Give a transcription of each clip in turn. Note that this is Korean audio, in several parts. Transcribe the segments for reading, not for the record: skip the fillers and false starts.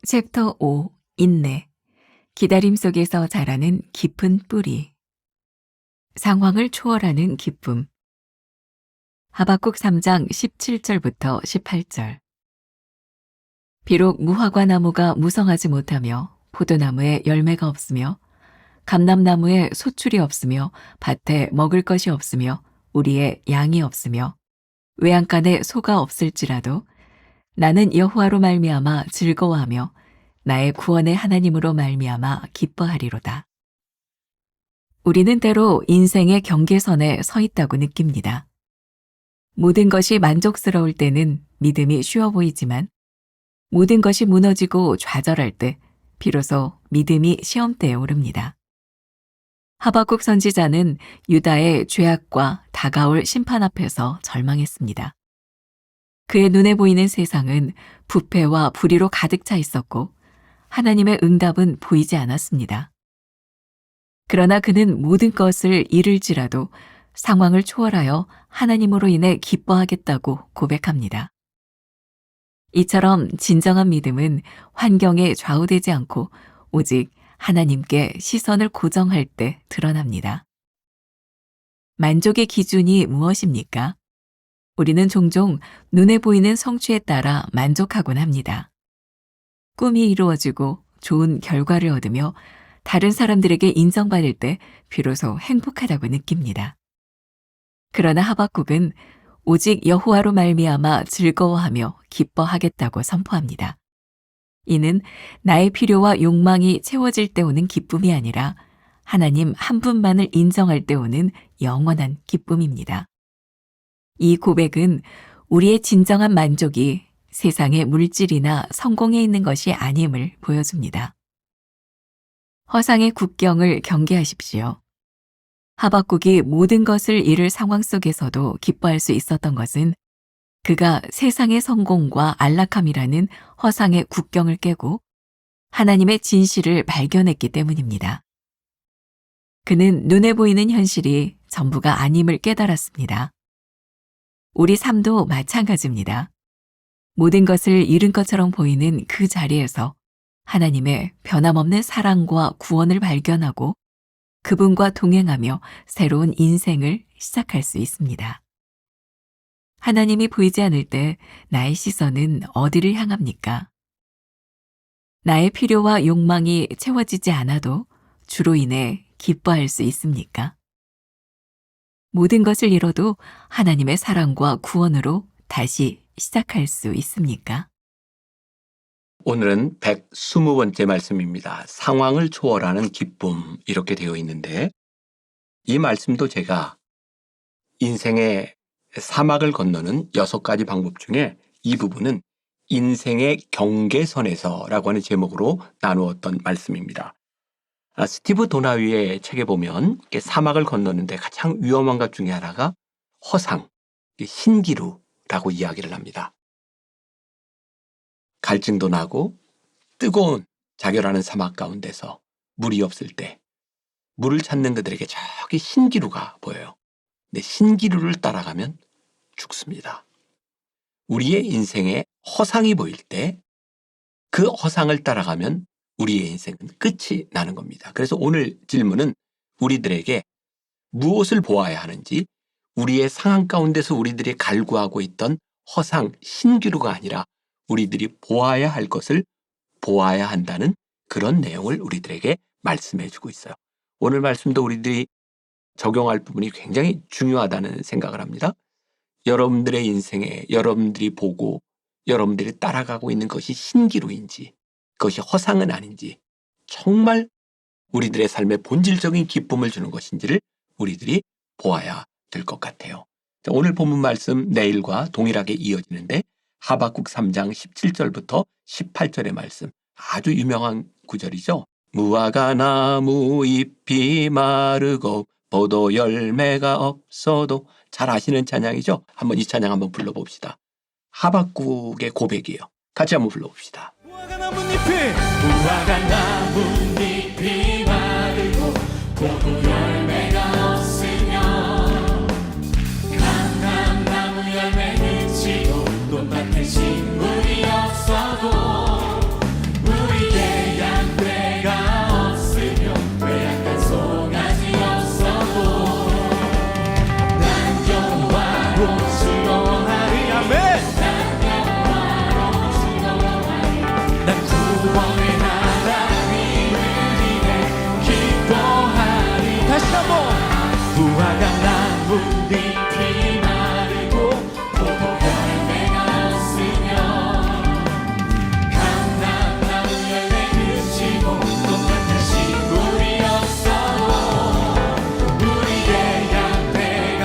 챕터 5. 인내. 기다림 속에서 자라는 깊은 뿌리. 상황을 초월하는 기쁨. 하박국 3장 17절부터 18절. 비록 무화과 나무가 무성하지 못하며 포도나무에 열매가 없으며 감람나무에 소출이 없으며 밭에 먹을 것이 없으며 우리의 양이 없으며 외양간에 소가 없을지라도 나는 여호와로 말미암아 즐거워하며 나의 구원의 하나님으로 말미암아 기뻐하리로다. 우리는 때로 인생의 경계선에 서 있다고 느낍니다. 모든 것이 만족스러울 때는 믿음이 쉬워 보이지만 모든 것이 무너지고 좌절할 때 비로소 믿음이 시험대에 오릅니다. 하박국 선지자는 유다의 죄악과 다가올 심판 앞에서 절망했습니다. 그의 눈에 보이는 세상은 부패와 불의로 가득 차 있었고 하나님의 응답은 보이지 않았습니다. 그러나 그는 모든 것을 잃을지라도 상황을 초월하여 하나님으로 인해 기뻐하겠다고 고백합니다. 이처럼 진정한 믿음은 환경에 좌우되지 않고 오직 하나님께 시선을 고정할 때 드러납니다. 만족의 기준이 무엇입니까? 우리는 종종 눈에 보이는 성취에 따라 만족하곤 합니다. 꿈이 이루어지고 좋은 결과를 얻으며 다른 사람들에게 인정받을 때 비로소 행복하다고 느낍니다. 그러나 하박국은 오직 여호와로 말미암아 즐거워하며 기뻐하겠다고 선포합니다. 이는 나의 필요와 욕망이 채워질 때 오는 기쁨이 아니라 하나님 한 분만을 인정할 때 오는 영원한 기쁨입니다. 이 고백은 우리의 진정한 만족이 세상의 물질이나 성공에 있는 것이 아님을 보여줍니다. 허상의 국경을 경계하십시오. 하박국이 모든 것을 잃을 상황 속에서도 기뻐할 수 있었던 것은 그가 세상의 성공과 안락함이라는 허상의 국경을 깨고 하나님의 진실을 발견했기 때문입니다. 그는 눈에 보이는 현실이 전부가 아님을 깨달았습니다. 우리 삶도 마찬가지입니다. 모든 것을 잃은 것처럼 보이는 그 자리에서 하나님의 변함없는 사랑과 구원을 발견하고 그분과 동행하며 새로운 인생을 시작할 수 있습니다. 하나님이 보이지 않을 때 나의 시선은 어디를 향합니까? 나의 필요와 욕망이 채워지지 않아도 주로 인해 기뻐할 수 있습니까? 모든 것을 잃어도 하나님의 사랑과 구원으로 다시 시작할 수 있습니까? 오늘은 120번째 말씀입니다. 상황을 초월하는 기쁨 이렇게 되어 있는데 이 말씀도 제가 인생의 사막을 건너는 6가지 방법 중에 이 부분은 인생의 경계선에서라고 하는 제목으로 나누었던 말씀입니다. 스티브 도나위의 책에 보면 사막을 건너는데 가장 위험한 것 중에 하나가 허상, 신기루라고 이야기를 합니다. 갈증도 나고 뜨거운 자결하는 사막 가운데서 물이 없을 때 물을 찾는 그들에게 저기 신기루가 보여요. 근데 신기루를 따라가면 죽습니다. 우리의 인생에 허상이 보일 때 그 허상을 따라가면 우리의 인생은 끝이 나는 겁니다. 그래서 오늘 질문은 우리들에게 무엇을 보아야 하는지, 우리의 상황 가운데서 우리들이 갈구하고 있던 허상, 신기루가 아니라 우리들이 보아야 할 것을 보아야 한다는 그런 내용을 우리들에게 말씀해 주고 있어요. 오늘 말씀도 우리들이 적용할 부분이 굉장히 중요하다는 생각을 합니다. 여러분들의 인생에 여러분들이 보고 여러분들이 따라가고 있는 것이 신기루인지 그것이 허상은 아닌지 정말 우리들의 삶에 본질적인 기쁨을 주는 것인지를 우리들이 보아야 될 것 같아요. 자, 오늘 본문 말씀 내일과 동일하게 이어지는데 하박국 3장 17절부터 18절의 말씀, 아주 유명한 구절이죠. 무화과 나무 잎이 마르고 포도 열매가 없어도, 잘 아시는 찬양이죠. 한번 이 찬양 한번 불러봅시다. 하박국의 고백이에요. 같이 한번 불러봅시다. 무화과 나뭇잎이 마르고 포도 열매가 없으며 감람나무 열매는 지고 논밭에 식물이 없어도 구원의 하나님을 인해 기뻐하리. 다시 한번 부활 감나무 잎이 마르고 포도 열매가 없으며 감람나무 열매 그치고 똑같이 물이 없어도 우리의 양떼가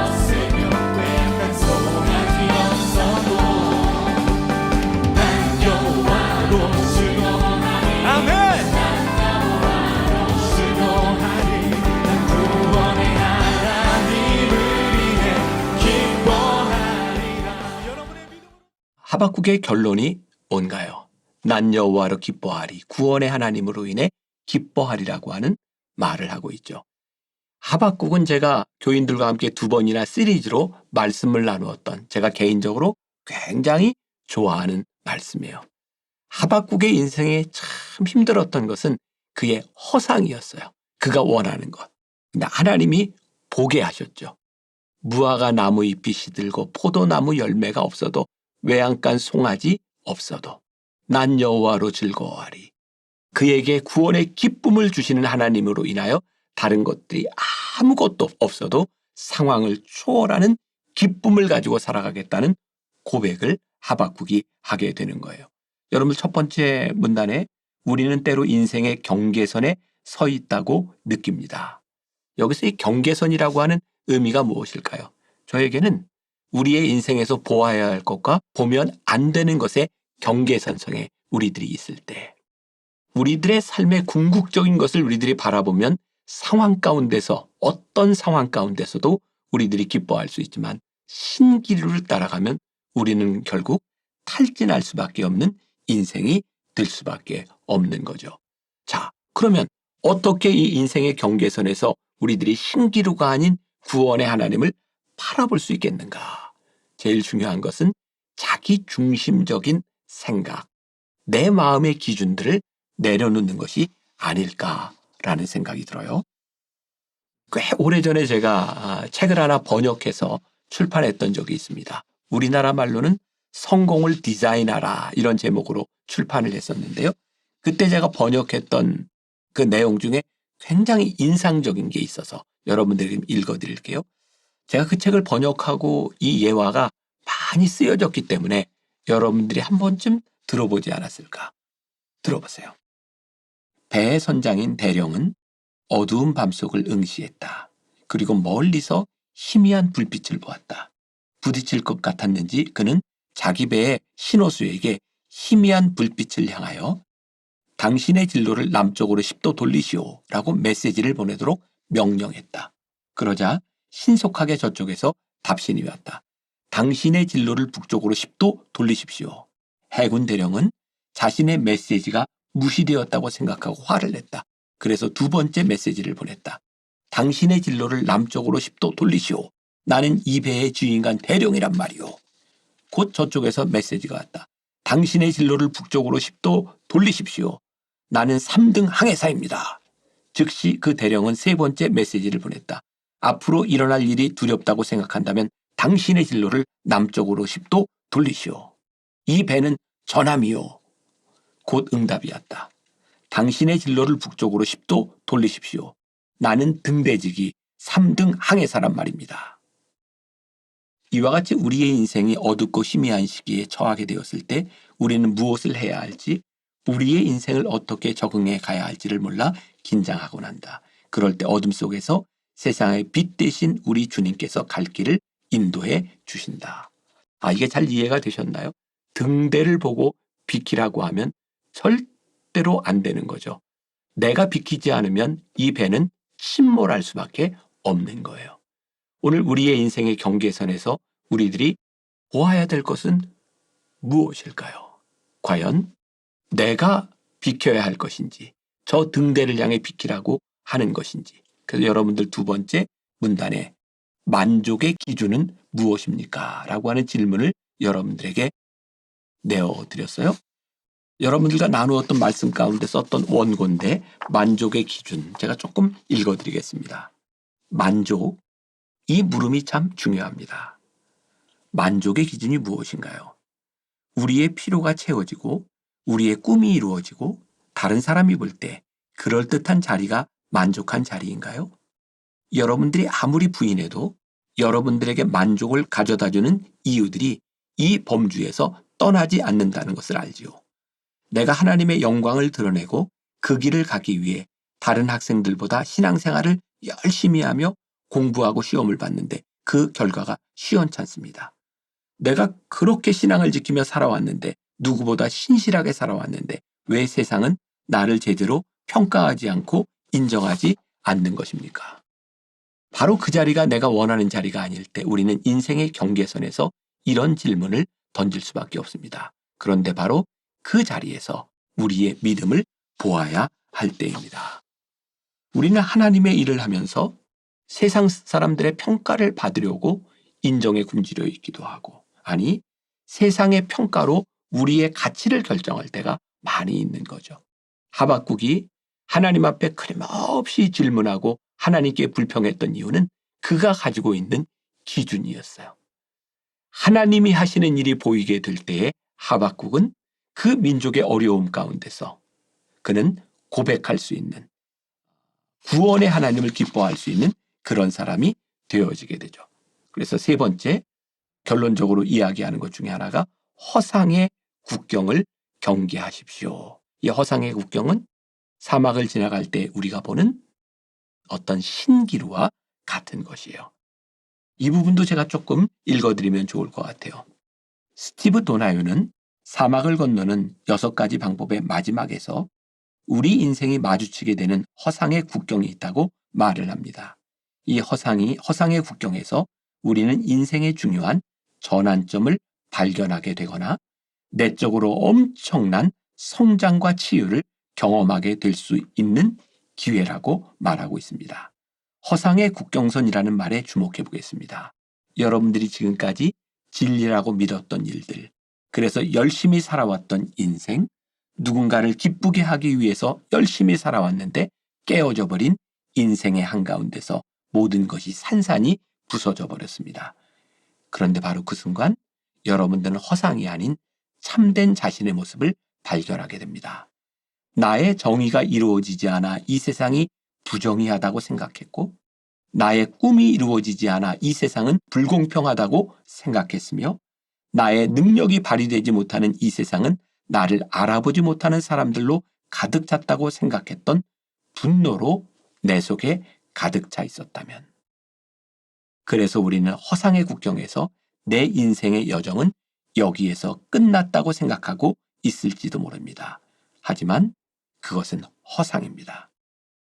없으며 외양간 송아지 없어도 난 여호와로 즐거워하리. 아멘. 즐거워하리. 난 구원의 하나님을 인해 기뻐하리라. 여러분의 믿음으로 하박국의 결론이 뭔가요? 난 여호와로 기뻐하리, 구원의 하나님으로 인해 기뻐하리라고 하는 말을 하고 있죠. 하박국은 제가 교인들과 함께 2번이나 시리즈로 말씀을 나누었던 제가 개인적으로 굉장히 좋아하는 말씀이에요. 하박국의 인생에 참 힘들었던 것은 그의 허상이었어요. 그가 원하는 것. 근데 하나님이 보게 하셨죠. 무화과 나무 잎이 시들고 포도나무 열매가 없어도 외양간 송아지 없어도 난 여호와로 즐거워하리. 그에게 구원의 기쁨을 주시는 하나님으로 인하여 다른 것들이 아무것도 없어도 상황을 초월하는 기쁨을 가지고 살아가겠다는 고백을 하박국이 하게 되는 거예요. 여러분, 첫 번째 문단에 우리는 때로 인생의 경계선에 서 있다고 느낍니다. 여기서 이 경계선이라고 하는 의미가 무엇일까요? 저에게는 우리의 인생에서 보아야 할 것과 보면 안 되는 것의 경계선상에 우리들이 있을 때, 우리들의 삶의 궁극적인 것을 우리들이 바라보면 상황 가운데서, 어떤 상황 가운데서도 우리들이 기뻐할 수 있지만 신기루를 따라가면 우리는 결국 탈진할 수밖에 없는 인생이 될 수밖에 없는 거죠. 자, 그러면 어떻게 이 인생의 경계선에서 우리들이 신기루가 아닌 구원의 하나님을 바라볼 수 있겠는가? 제일 중요한 것은 자기 중심적인 생각, 내 마음의 기준들을 내려놓는 것이 아닐까라는 생각이 들어요. 꽤 오래전에 제가 책을 하나 번역해서 출판했던 적이 있습니다. 우리나라 말로는 성공을 디자인하라, 이런 제목으로 출판을 했었는데요. 그때 제가 번역했던 그 내용 중에 굉장히 인상적인 게 있어서 여러분들에게 읽어드릴게요. 제가 그 책을 번역하고 이 예화가 많이 쓰여졌기 때문에 여러분들이 한 번쯤 들어보지 않았을까? 들어보세요. 배의 선장인 대령은 어두운 밤속을 응시했다. 그리고 멀리서 희미한 불빛을 보았다. 부딪힐 것 같았는지 그는 자기 배의 신호수에게 희미한 불빛을 향하여 당신의 진로를 남쪽으로 10도 돌리시오 라고 메시지를 보내도록 명령했다. 그러자 신속하게 저쪽에서 답신이 왔다. 당신의 진로를 북쪽으로 10도 돌리십시오. 해군 대령은 자신의 메시지가 무시되었다고 생각하고 화를 냈다. 그래서 2번째 메시지를 보냈다. 당신의 진로를 남쪽으로 10도 돌리시오. 나는 이 배의 주인간 대령이란 말이오. 곧 저쪽에서 메시지가 왔다. 당신의 진로를 북쪽으로 10도 돌리십시오. 나는 3등 항해사입니다. 즉시 그 대령은 3번째 메시지를 보냈다. 앞으로 일어날 일이 두렵다고 생각한다면 당신의 진로를 남쪽으로 10도 돌리시오. 이 배는 전함이요. 곧 응답이 왔다. 당신의 진로를 북쪽으로 10도 돌리십시오. 나는 등대지기 3등 항해사란 말입니다. 이와 같이 우리의 인생이 어둡고 희미한 시기에 처하게 되었을 때 우리는 무엇을 해야 할지, 우리의 인생을 어떻게 적응해 가야 할지를 몰라 긴장하곤 한다. 그럴 때 어둠 속에서 세상의 빛 대신 우리 주님께서 갈 길을 인도해 주신다. 이게 잘 이해가 되셨나요? 등대를 보고 비키라고 하면 절대로 안 되는 거죠. 내가 비키지 않으면 이 배는 침몰할 수밖에 없는 거예요. 오늘 우리의 인생의 경계선에서 우리들이 보아야 될 것은 무엇일까요? 과연 내가 비켜야 할 것인지, 저 등대를 향해 비키라고 하는 것인지. 그래서 여러분들 2번째 문단에 만족의 기준은 무엇입니까? 라고 하는 질문을 여러분들에게 내어드렸어요. 여러분들과 나누었던 말씀 가운데 썼던 원고인데 만족의 기준, 제가 조금 읽어드리겠습니다. 만족, 이 물음이 참 중요합니다. 만족의 기준이 무엇인가요? 우리의 필요가 채워지고 우리의 꿈이 이루어지고 다른 사람이 볼 때 그럴듯한 자리가 만족한 자리인가요? 여러분들이 아무리 부인해도 여러분들에게 만족을 가져다주는 이유들이 이 범주에서 떠나지 않는다는 것을 알지요. 내가 하나님의 영광을 드러내고 그 길을 가기 위해 다른 학생들보다 신앙생활을 열심히 하며 공부하고 시험을 봤는데 그 결과가 시원찮습니다. 내가 그렇게 신앙을 지키며 살아왔는데, 누구보다 신실하게 살아왔는데 왜 세상은 나를 제대로 평가하지 않고 인정하지 않는 것입니까? 바로 그 자리가 내가 원하는 자리가 아닐 때 우리는 인생의 경계선에서 이런 질문을 던질 수밖에 없습니다. 그런데 바로 그 자리에서 우리의 믿음을 보아야 할 때입니다. 우리는 하나님의 일을 하면서 세상 사람들의 평가를 받으려고 인정에 굶주려 있기도 하고, 아니 세상의 평가로 우리의 가치를 결정할 때가 많이 있는 거죠. 하박국이 하나님 앞에 끊임없이 질문하고 하나님께 불평했던 이유는 그가 가지고 있는 기준이었어요. 하나님이 하시는 일이 보이게 될 때에 하박국은 그 민족의 어려움 가운데서 그는 고백할 수 있는, 구원의 하나님을 기뻐할 수 있는 그런 사람이 되어지게 되죠. 그래서 세 번째, 결론적으로 이야기하는 것 중에 하나가 허상의 국경을 경계하십시오. 이 허상의 국경은 사막을 지나갈 때 우리가 보는 어떤 신기루와 같은 것이에요. 이 부분도 제가 조금 읽어드리면 좋을 것 같아요. 스티브 도나유는 사막을 건너는 6가지 방법의 마지막에서 우리 인생이 마주치게 되는 허상의 국경이 있다고 말을 합니다. 이 허상의 국경에서 우리는 인생의 중요한 전환점을 발견하게 되거나 내적으로 엄청난 성장과 치유를 경험하게 될 수 있는 기회라고 말하고 있습니다. 허상의 국경선이라는 말에 주목해 보겠습니다. 여러분들이 지금까지 진리라고 믿었던 일들, 그래서 열심히 살아왔던 인생, 누군가를 기쁘게 하기 위해서 열심히 살아왔는데 깨어져 버린 인생의 한가운데서 모든 것이 산산이 부서져 버렸습니다. 그런데 바로 그 순간 여러분들은 허상이 아닌 참된 자신의 모습을 발견하게 됩니다. 나의 정의가 이루어지지 않아 이 세상이 부정의하다고 생각했고, 나의 꿈이 이루어지지 않아 이 세상은 불공평하다고 생각했으며, 나의 능력이 발휘되지 못하는 이 세상은 나를 알아보지 못하는 사람들로 가득 찼다고 생각했던 분노로 내 속에 가득 차 있었다면, 그래서 우리는 허상의 국경에서 내 인생의 여정은 여기에서 끝났다고 생각하고 있을지도 모릅니다. 하지만 그것은 허상입니다.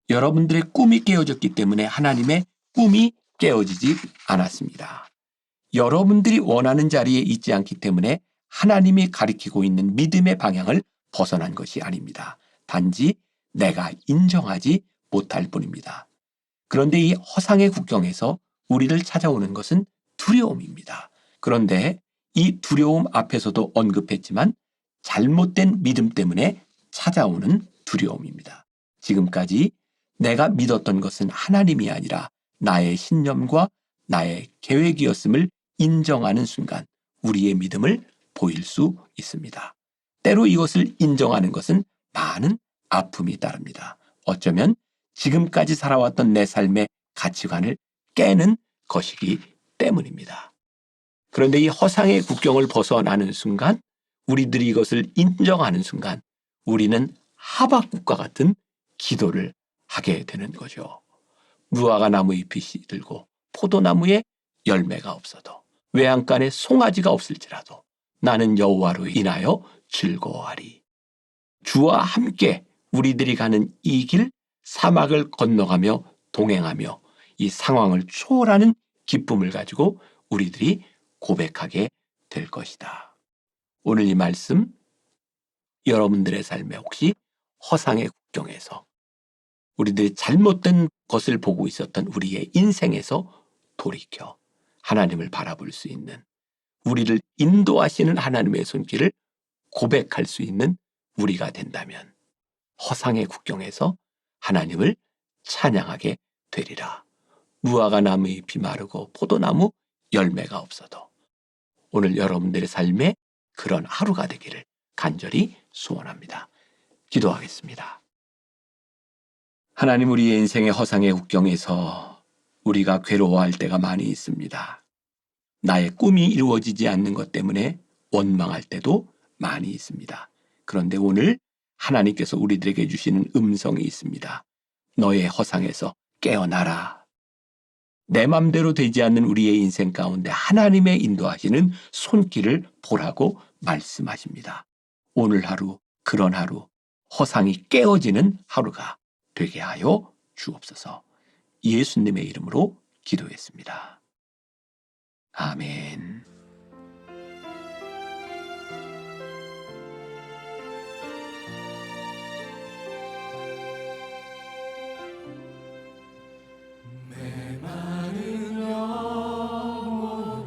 여러분들의 꿈이 깨어졌기 때문에 하나님의 꿈이 깨어지지 않았습니다. 여러분들이 원하는 자리에 있지 않기 때문에 하나님이 가리키고 있는 믿음의 방향을 벗어난 것이 아닙니다. 단지 내가 인정하지 못할 뿐입니다. 그런데 이 허상의 국경에서 우리를 찾아오는 것은 두려움입니다. 그런데 이 두려움 앞에서도 언급했지만 잘못된 믿음 때문에 찾아오는 두려움입니다. 지금까지 내가 믿었던 것은 하나님이 아니라 나의 신념과 나의 계획이었음을 인정하는 순간 우리의 믿음을 보일 수 있습니다. 때로 이것을 인정하는 것은 많은 아픔이 따릅니다. 어쩌면 지금까지 살아왔던 내 삶의 가치관을 깨는 것이기 때문입니다. 그런데 이 허상의 국경을 벗어나는 순간, 우리들이 이것을 인정하는 순간 우리는 하박국과 같은 기도를 하게 되는 거죠. 무화과 나무 잎이 들고 포도나무에 열매가 없어도, 외양간에 송아지가 없을지라도 나는 여호와로 인하여 즐거워하리. 주와 함께 우리들이 가는 이 길, 사막을 건너가며 동행하며 이 상황을 초월하는 기쁨을 가지고 우리들이 고백하게 될 것이다. 오늘 이 말씀, 여러분들의 삶에 혹시 허상의 국경에서 우리들이 잘못된 것을 보고 있었던 우리의 인생에서 돌이켜 하나님을 바라볼 수 있는, 우리를 인도하시는 하나님의 손길을 고백할 수 있는 우리가 된다면 허상의 국경에서 하나님을 찬양하게 되리라. 무화과 나무 잎이 마르고 포도나무 열매가 없어도 오늘 여러분들의 삶에 그런 하루가 되기를 간절히 소원합니다. 기도하겠습니다. 하나님, 우리의 인생의 허상의 국경에서 우리가 괴로워할 때가 많이 있습니다. 나의 꿈이 이루어지지 않는 것 때문에 원망할 때도 많이 있습니다. 그런데 오늘 하나님께서 우리들에게 주시는 음성이 있습니다. 너의 허상에서 깨어나라. 내 맘대로 되지 않는 우리의 인생 가운데 하나님의 인도하시는 손길을 보라고 말씀하십니다. 오늘 하루, 그런 하루, 허상이 깨어지는 하루가 되게 하여 주옵소서. 예수님의 이름으로 기도했습니다. 아멘. 내 마른 영혼을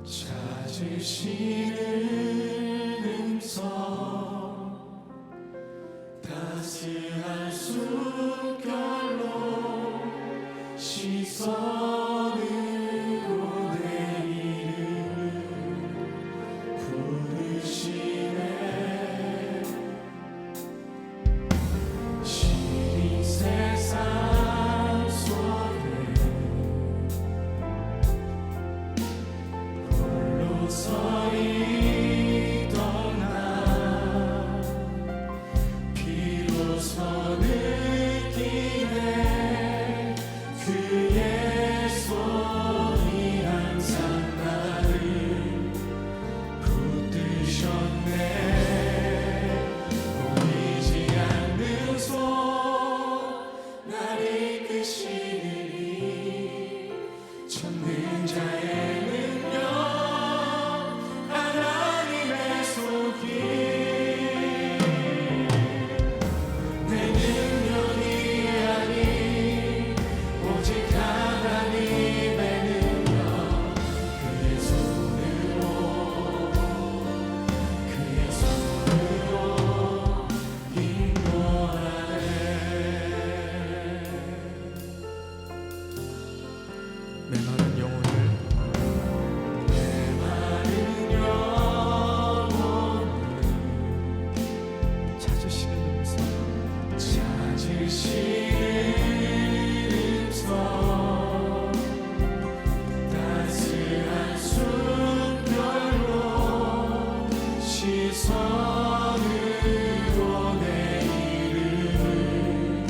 찾으시는 음성, 따스한 숨결로 시선으로 내 이름을 부르시네. 시린 세상 속에 홀로 서 있던 나 비로소 느끼네. 그의 손이 항상 나를 붙드셨네. 보이지 않는 손 날 이끄시니 전능자의 능력 하나님의 손길. 내 능력이 아닌 오직 하나님의 능력, 그의 손으로 인도하네. 내 마른 영혼을 찾으시는 음성, 따스한 숨결로 시선으로 내 이름을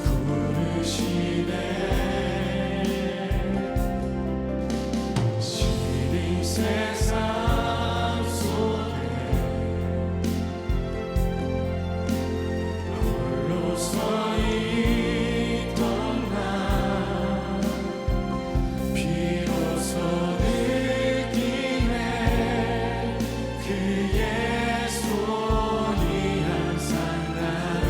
부르시네. 시린 세상 속에 홀로 서 있던 나 비로소 느끼네. 그의 손이 항상 나를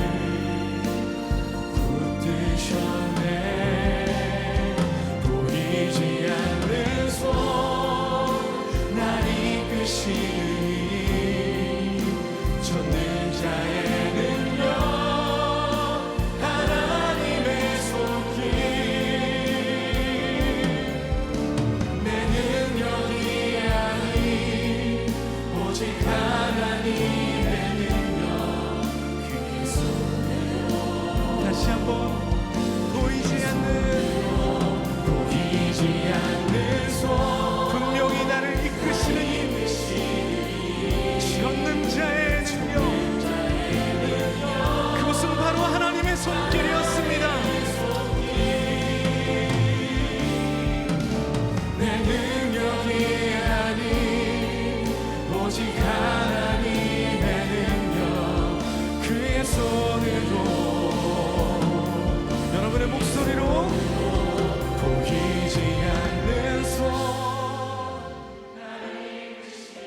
붙드셨네. 보이지 않는 손 날 이끄시니 전능자의 능력 하나님의 손길. 내 능력이 아닌 오직 하나님의 능력, 그의 손으로. 다시 한번 보이지 않는 손 분명히 나를 이끄시는 전능자의 능력, 그것은 바로 하나님의 손길이었습니다. 내 능력이 아닌 오직 하나님의 능력, 그의 손으로. 여러분의 목소리로 보이지 않는 손 나를 이끄시니